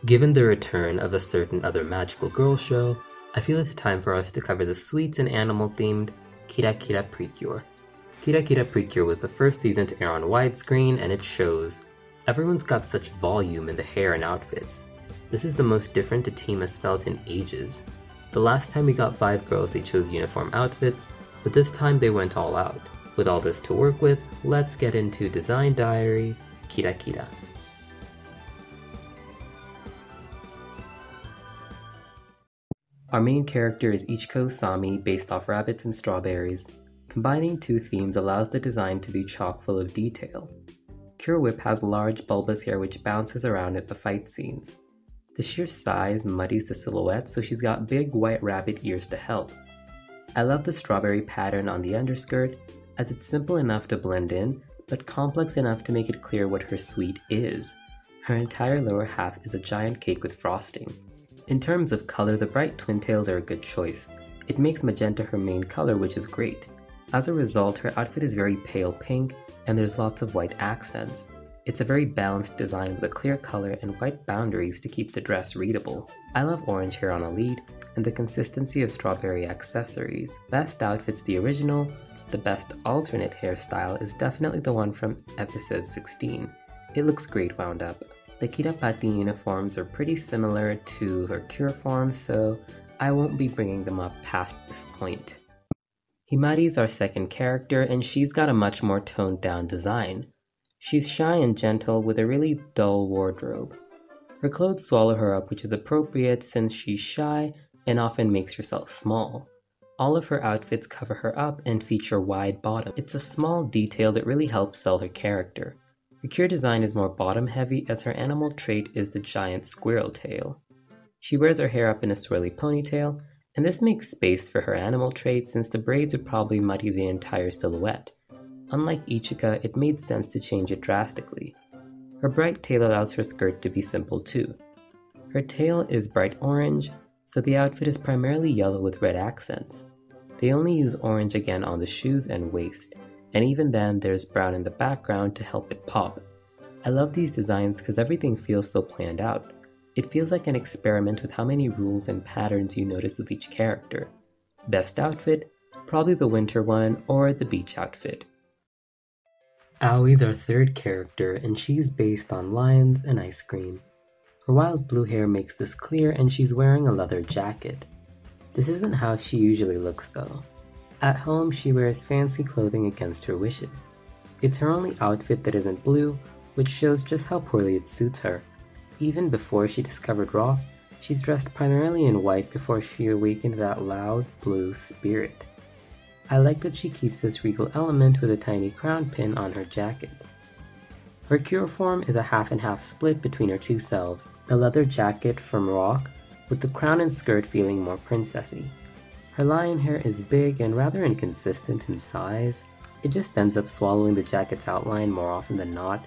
Given the return of a certain other magical girl show, I feel it's time for us to cover the sweets and animal-themed Kirakira Precure. Kirakira Precure was the first season to air on widescreen, and it shows. Everyone's got such volume in the hair and outfits. This is the most different a team has felt in ages. The last time we got 5 girls, they chose uniform outfits, but this time they went all out. With all this to work with, let's get into Design Diary Kirakira. Our main character is Ichiko Sami, based off rabbits and strawberries. Combining two themes allows the design to be chock full of detail. Cure Whip has large bulbous hair which bounces around at the fight scenes. The sheer size muddies the silhouette, so she's got big white rabbit ears to help. I love the strawberry pattern on the underskirt, as it's simple enough to blend in, but complex enough to make it clear what her sweet is. Her entire lower half is a giant cake with frosting. In terms of color, the bright twin tails are a good choice. It makes magenta her main color, which is great. As a result, her outfit is very pale pink, and there's lots of white accents. It's a very balanced design with a clear color and white boundaries to keep the dress readable. I love orange hair on a lead, and the consistency of strawberry accessories. Best outfit's the original. The best alternate hairstyle is definitely the one from episode 16. It looks great wound up. The Kirapati uniforms are pretty similar to her Cure form, so I won't be bringing them up past this point. Himari is our second character, and she's got a much more toned down design. She's shy and gentle with a really dull wardrobe. Her clothes swallow her up, which is appropriate since she's shy and often makes herself small. All of her outfits cover her up and feature wide bottoms. It's a small detail that really helps sell her character. Her Cure design is more bottom heavy, as her animal trait is the giant squirrel tail. She wears her hair up in a swirly ponytail, and this makes space for her animal trait since the braids would probably muddy the entire silhouette. Unlike Ichika, it made sense to change it drastically. Her bright tail allows her skirt to be simple too. Her tail is bright orange, so the outfit is primarily yellow with red accents. They only use orange again on the shoes and waist, and even then there's brown in the background to help it pop. I love these designs because everything feels so planned out. It feels like an experiment with how many rules and patterns you notice with each character. Best outfit? Probably the winter one or the beach outfit. Aoi's our third character, and she's based on lions and ice cream. Her wild blue hair makes this clear, and she's wearing a leather jacket. This isn't how she usually looks though. At home, she wears fancy clothing against her wishes. It's her only outfit that isn't blue, which shows just how poorly it suits her. Even before she discovered Raw, she's dressed primarily in white before she awakened that loud blue spirit. I like that she keeps this regal element with a tiny crown pin on her jacket. Her Cure form is a half and half split between her two selves, the leather jacket from Rock, with the crown and skirt feeling more princessy. Her lion hair is big and rather inconsistent in size. It just ends up swallowing the jacket's outline more often than not.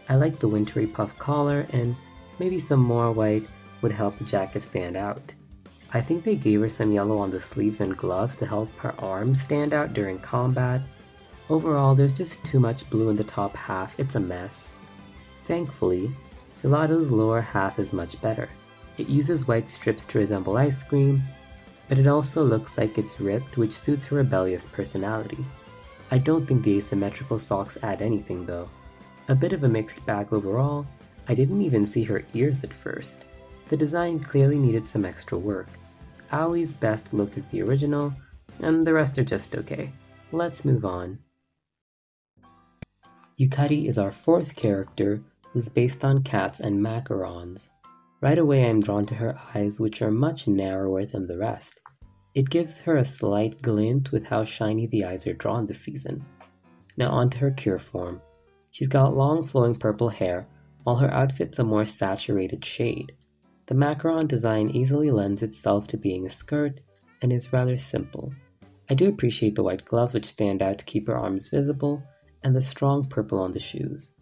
I like the wintry puff collar, and maybe some more white would help the jacket stand out. I think they gave her some yellow on the sleeves and gloves to help her arms stand out during combat. Overall, there's just too much blue in the top half, it's a mess. Thankfully, Gelato's lower half is much better. It uses white strips to resemble ice cream, but it also looks like it's ripped, which suits her rebellious personality. I don't think the asymmetrical socks add anything though. A bit of a mixed bag overall. I didn't even see her ears at first. The design clearly needed some extra work. Aoi's best look is the original, and the rest are just okay. Let's move on. Yukari is our fourth character, who's based on cats and macarons. Right away I'm drawn to her eyes, which are much narrower than the rest. It gives her a slight glint with how shiny the eyes are drawn this season. Now onto her Cure form. She's got long flowing purple hair, while her outfit's a more saturated shade. The macaron design easily lends itself to being a skirt and is rather simple. I do appreciate the white gloves which stand out to keep her arms visible, and the strong purple on the shoes.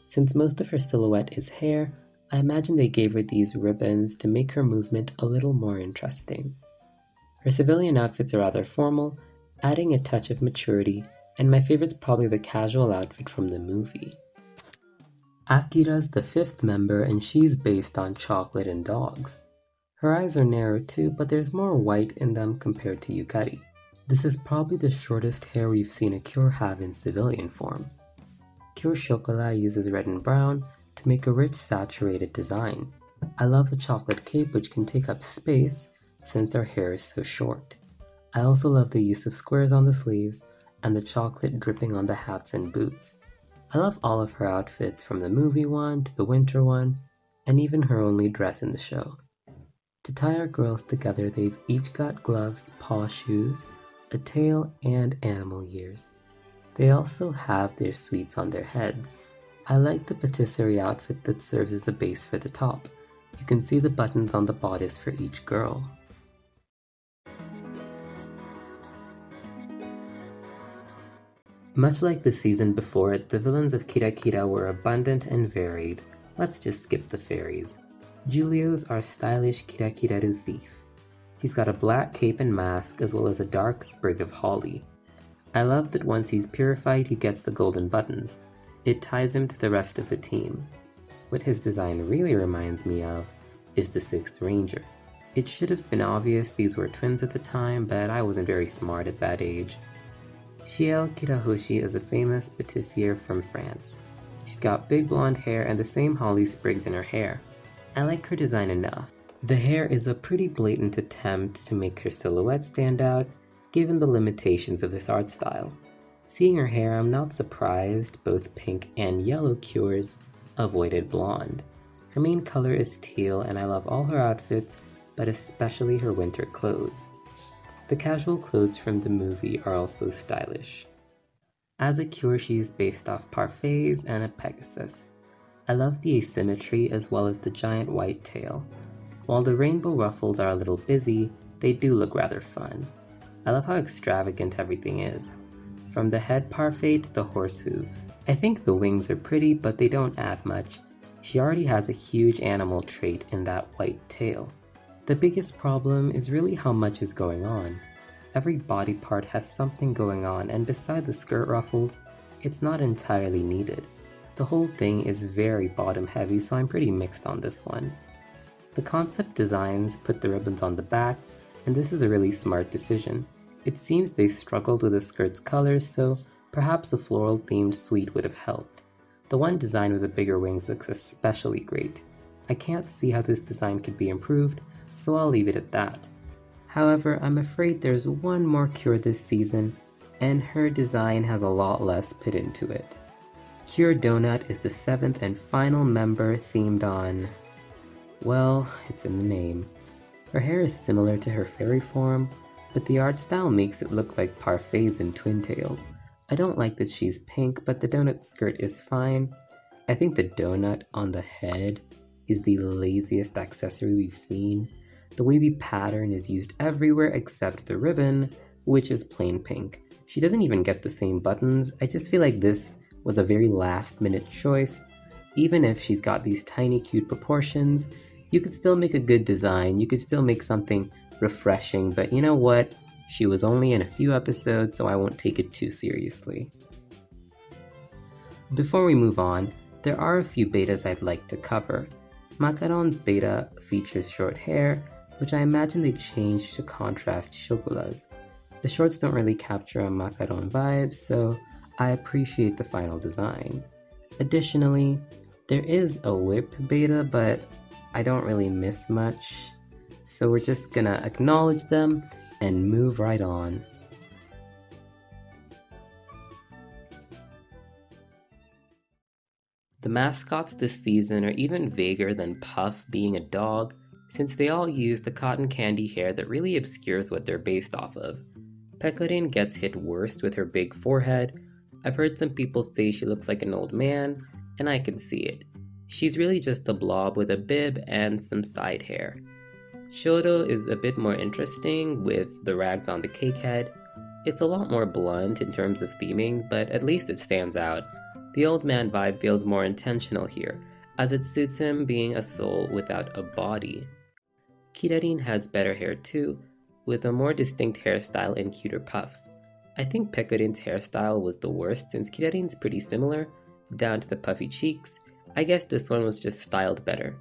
Since most of her silhouette is hair, I imagine they gave her these ribbons to make her movement a little more interesting. Her civilian outfits are rather formal, adding a touch of maturity, and my favorite's probably the casual outfit from the movie. Akira's the fifth member and she's based on chocolate and dogs. Her eyes are narrow too, but there's more white in them compared to Yukari. This is probably the shortest hair we've seen a Cure have in civilian form. Cure Chocolat uses red and brown to make a rich saturated design. I love the chocolate cape which can take up space since our hair is so short. I also love the use of squares on the sleeves and the chocolate dripping on the hats and boots. I love all of her outfits from the movie one to the winter one, and even her only dress in the show. To tie our girls together, they've each got gloves, paw shoes, a tail, and animal ears. They also have their sweets on their heads. I like the patisserie outfit that serves as a base for the top. You can see the buttons on the bodice for each girl. Much like the season before it, the villains of Kirakira were abundant and varied. Let's just skip the fairies. Julio's our stylish Kirakiraru thief. He's got a black cape and mask as well as a dark sprig of holly. I love that once he's purified he gets the golden buttons. It ties him to the rest of the team. What his design really reminds me of is the 6th Ranger. It should have been obvious these were twins at the time, but I wasn't very smart at that age. Chiel Kirahoshi is a famous patissier from France. She's got big blonde hair and the same holly sprigs in her hair. I like her design enough. The hair is a pretty blatant attempt to make her silhouette stand out, given the limitations of this art style. Seeing her hair, I'm not surprised both pink and yellow Cures avoided blonde. Her main color is teal and I love all her outfits, but especially her winter clothes. The casual clothes from the movie are also stylish. As a Cure, she is based off parfaits and a Pegasus. I love the asymmetry as well as the giant white tail. While the rainbow ruffles are a little busy, they do look rather fun. I love how extravagant everything is, from the head parfait to the horse hooves. I think the wings are pretty, but they don't add much. She already has a huge animal trait in that white tail. The biggest problem is really how much is going on. Every body part has something going on, and beside the skirt ruffles, it's not entirely needed. The whole thing is very bottom heavy, so I'm pretty mixed on this one. The concept designs put the ribbons on the back, and this is a really smart decision. It seems they struggled with the skirt's colors, so perhaps a floral themed suite would have helped. The one design with the bigger wings looks especially great. I can't see how this design could be improved, so I'll leave it at that. However, I'm afraid there's one more Cure this season, and her design has a lot less put into it. Cure Donut is the 7th and final member themed on... well, it's in the name. Her hair is similar to her fairy form, but the art style makes it look like parfaits and twin tails. I don't like that she's pink, but the donut skirt is fine. I think the donut on the head is the laziest accessory we've seen. The wavy pattern is used everywhere except the ribbon, which is plain pink. She doesn't even get the same buttons. I just feel like this was a very last minute choice. Even if she's got these tiny cute proportions, you could still make a good design. You could still make something refreshing, but you know what? She was only in a few episodes, so I won't take it too seriously. Before we move on, there are a few betas I'd like to cover. Macaron's beta features short hair, which I imagine they changed to contrast Chocola's. The shorts don't really capture a Macaron vibe, so I appreciate the final design. Additionally, there is a whip beta, but I don't really miss much, so we're just gonna acknowledge them and move right on. The mascots this season are even vaguer than Puff being a dog, since they all use the cotton candy hair that really obscures what they're based off of. Pecorin gets hit worst with her big forehead. I've heard some people say she looks like an old man, and I can see it. She's really just a blob with a bib and some side hair. Shoto is a bit more interesting with the rags on the cake head. It's a lot more blunt in terms of theming, but at least it stands out. The old man vibe feels more intentional here, as it suits him being a soul without a body. Kirarin has better hair too, with a more distinct hairstyle and cuter puffs. I think Pecorin's hairstyle was the worst since Kirarin's pretty similar, down to the puffy cheeks, I guess this one was just styled better.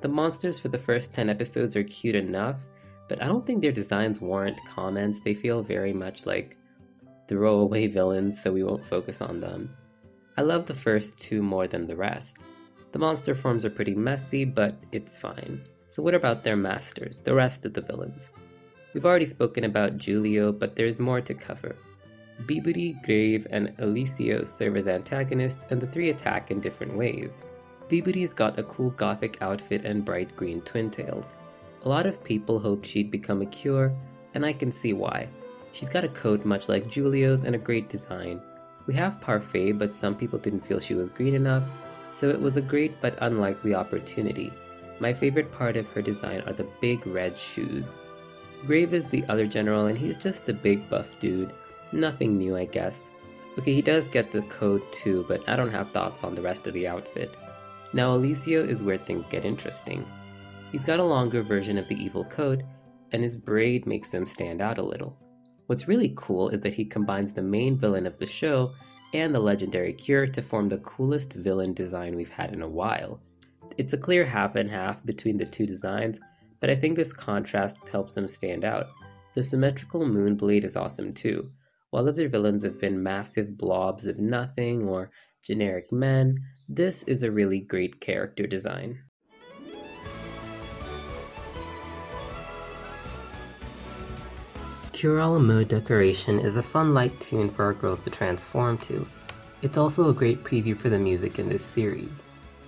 The monsters for the first 10 episodes are cute enough, but I don't think their designs warrant comments. They feel very much like throwaway villains, so we won't focus on them. I love the first two more than the rest. The monster forms are pretty messy, but it's fine. So what about their masters, the rest of the villains? We've already spoken about Julio, but there's more to cover. Biburi, Grave, and Eliseo serve as antagonists, and the three attack in different ways. Biburi's got a cool gothic outfit and bright green twin tails. A lot of people hoped she'd become a cure, and I can see why. She's got a coat much like Julio's and a great design. We have Parfait, but some people didn't feel she was green enough, so it was a great but unlikely opportunity. My favorite part of her design are the big red shoes. Grave is the other general, and he's just a big buff dude. Nothing new, I guess. Okay, he does get the coat too, but I don't have thoughts on the rest of the outfit. Now Eliseo is where things get interesting. He's got a longer version of the evil coat, and his braid makes him stand out a little. What's really cool is that he combines the main villain of the show and the legendary Cure to form the coolest villain design we've had in a while. It's a clear half and half between the two designs, but I think this contrast helps them stand out. The symmetrical Moonblade is awesome too. While other villains have been massive blobs of nothing or generic men, this is a really great character design. Cure Mode Decoration is a fun light tune for our girls to transform to. It's also a great preview for the music in this series.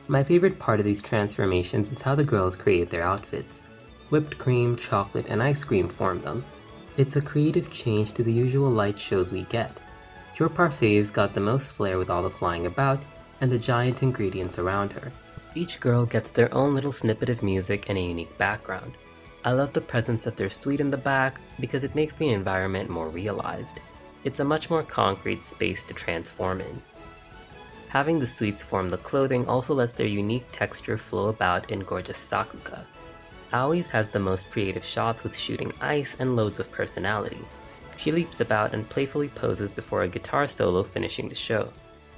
My favorite part of these transformations is how the girls create their outfits. Whipped cream, chocolate, and ice cream form them. It's a creative change to the usual light shows we get. Cure Parfait's got the most flair with all the flying about and the giant ingredients around her. Each girl gets their own little snippet of music and a unique background. I love the presence of their suite in the back because it makes the environment more realized. It's a much more concrete space to transform in. Having the suites form the clothing also lets their unique texture flow about in gorgeous Sakuga. Aoi's has the most creative shots with shooting ice and loads of personality. She leaps about and playfully poses before a guitar solo finishing the show.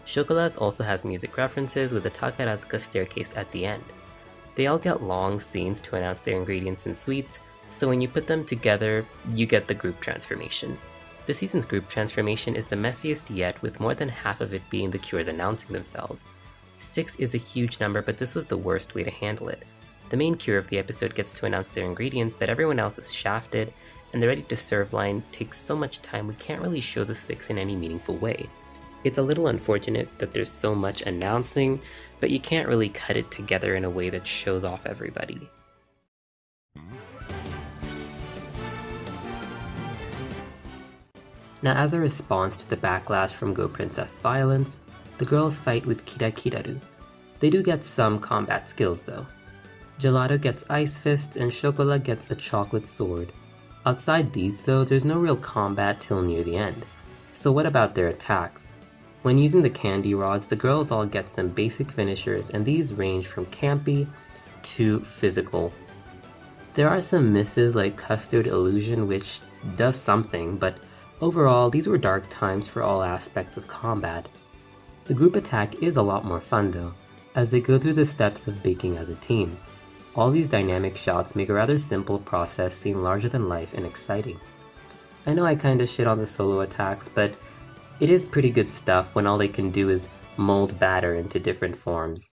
Shokola's also has music references with a Takarazuka staircase at the end. They all get long scenes to announce their ingredients and sweets, so when you put them together, you get the group transformation. This season's group transformation is the messiest yet, with more than half of it being the Cures announcing themselves. 6 is a huge number, but this was the worst way to handle it. The main Cure of the episode gets to announce their ingredients, but everyone else is shafted, and the ready-to-serve line takes so much time we can't really show the 6 in any meaningful way. It's a little unfortunate that there's so much announcing, but you can't really cut it together in a way that shows off everybody. Now, as a response to the backlash from Go Princess violence, the girls fight with Kirakira. They do get some combat skills though. Gelato gets ice fists and Chocolat gets a chocolate sword. Outside these though, there's no real combat till near the end. So what about their attacks? When using the candy rods, the girls all get some basic finishers, and these range from campy to physical. There are some misses like Custard Illusion, which does something, but overall, these were dark times for all aspects of combat. The group attack is a lot more fun though, as they go through the steps of baking as a team. All these dynamic shots make a rather simple process seem larger than life and exciting. I know I kinda shit on the solo attacks, but it is pretty good stuff when all they can do is mold batter into different forms.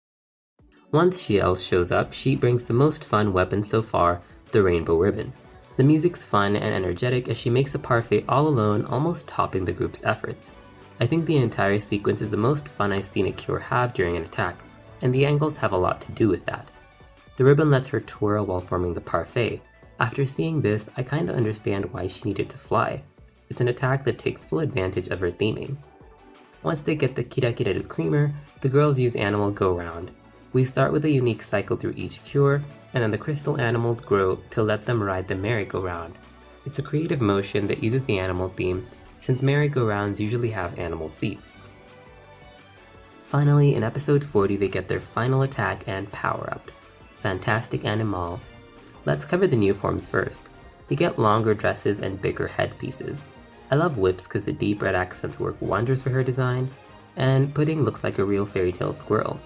Once Shiel shows up, she brings the most fun weapon so far, the Rainbow Ribbon. The music's fun and energetic as she makes a parfait all alone, almost topping the group's efforts. I think the entire sequence is the most fun I've seen a Cure have during an attack, and the angles have a lot to do with that. The ribbon lets her twirl while forming the parfait. After seeing this, I kinda understand why she needed to fly. It's an attack that takes full advantage of her theming. Once they get the Kirakira Creamer, the girls use Animal Go Round. We start with a unique cycle through each Cure, and then the crystal animals grow to let them ride the merry-go-round. It's a creative motion that uses the animal theme, since merry-go-rounds usually have animal seats. Finally, in episode 40 they get their final attack and power-ups. Fantastic Animal. Let's cover the new forms first. They get longer dresses and bigger headpieces. I love Whips because the deep red accents work wonders for her design, and Pudding looks like a real fairy tale squirrel.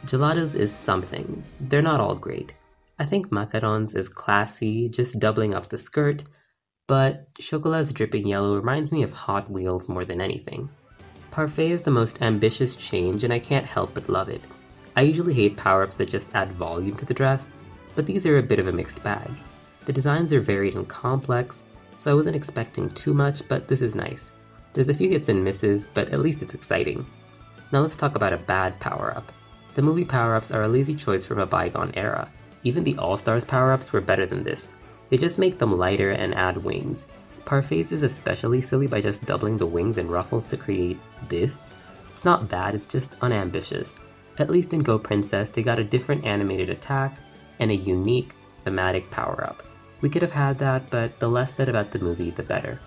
Gelatos is something. They're not all great. I think macarons is classy, just doubling up the skirt, but Chocola's dripping yellow reminds me of Hot Wheels more than anything. Parfait is the most ambitious change and I can't help but love it. I usually hate power-ups that just add volume to the dress, but these are a bit of a mixed bag. The designs are varied and complex, so I wasn't expecting too much, but this is nice. There's a few hits and misses, but at least it's exciting. Now let's talk about a bad power-up. The movie power-ups are a lazy choice from a bygone era. Even the All-Stars power-ups were better than this. They just make them lighter and add wings. Parfait's is especially silly by just doubling the wings and ruffles to create this. It's not bad, it's just unambitious. At least in Go Princess, they got a different animated attack and a unique thematic power-up. We could have had that, but the less said about the movie, the better.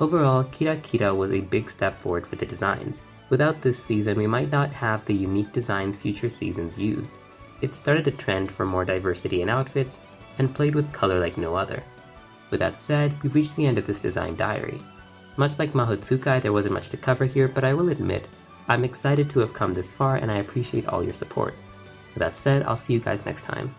Overall, Kirakira was a big step forward for the designs. Without this season, we might not have the unique designs future seasons used. It started a trend for more diversity in outfits, and played with color like no other. With that said, we've reached the end of this design diary. Much like Mahotsukai, there wasn't much to cover here, but I will admit, I'm excited to have come this far and I appreciate all your support. With that said, I'll see you guys next time.